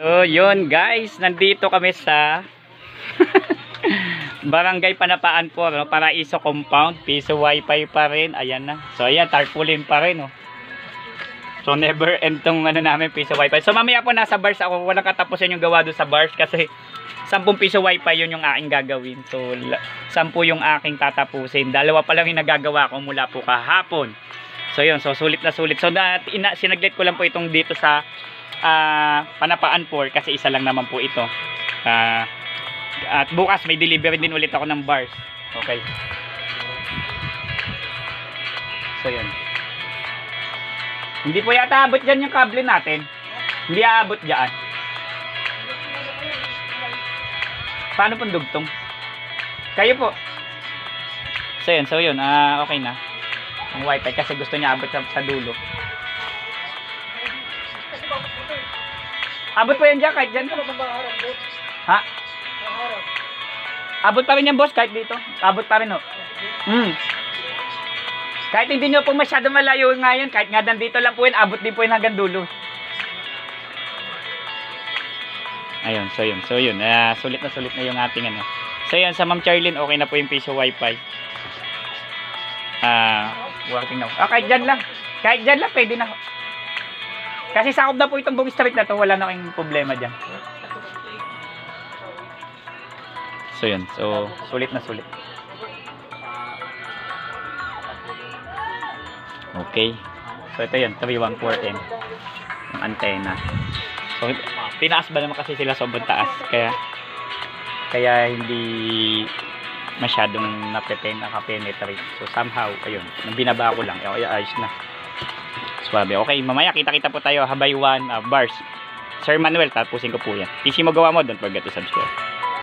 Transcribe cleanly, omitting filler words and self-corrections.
So, yun guys, nandito kami sa Barangay Panapaan po, no? Paraiso Compound, piso wifi pa rin, ayan na. So, ayan, tarpaulin pa rin, no? So, never end tong namin, piso wifi. So, mamaya po nasa bars ako, walang katapusan yung gawa doon sa bars kasi 10 piso wifi yun yung aking gagawin. So, 10 yung aking tatapusin. Dalawa pa lang yung nagagawa ko mula po kahapon. So, yun, so sulit na sulit. So, sinaglit ko lang po itong dito sa Panapaan po kasi isa lang naman po ito. At bukas may delivery din ulit ako ng bars. Okay. So yun. Hindi po yata abot dyan yung kable natin. Hindi aabot dyan. Paano pong dugtong? Kayo po. So yun. Okay na. Ang wifi kasi gusto niya abot sa dulo. Abot po yan dyan kahit dyan. Ha? Abot pa rin yan boss kahit dito. Abot pa rin ho. Kahit hindi nyo po masyado malayo nga yan. Kahit nga dito lang po yan. Abot din po yan hanggang dulo. Ayun. So yun. Sulit na yung ating ano. So yun. Sa Ma'am Charlene okay na po yung piso wifi. Working now. Kahit dyan lang. Kahit dyan lang pwede na. Kasi sakop na po itong buong street na to. Wala na kayong problema dyan. So yun. So sulit na sulit. Okay. So ito yun. 314M. Yung antena. So tinaas ba naman kasi sila sobrang taas. Kaya hindi masyadong nakapenetrate. So somehow, ayun. Nang binaba ko lang. Ayos na. Swabe. Okay, mamaya kita-kita po tayo. Habay 1 bars. Sir Manuel, tapusin ko po yan. PC mo gawa mo, don't forget to subscribe.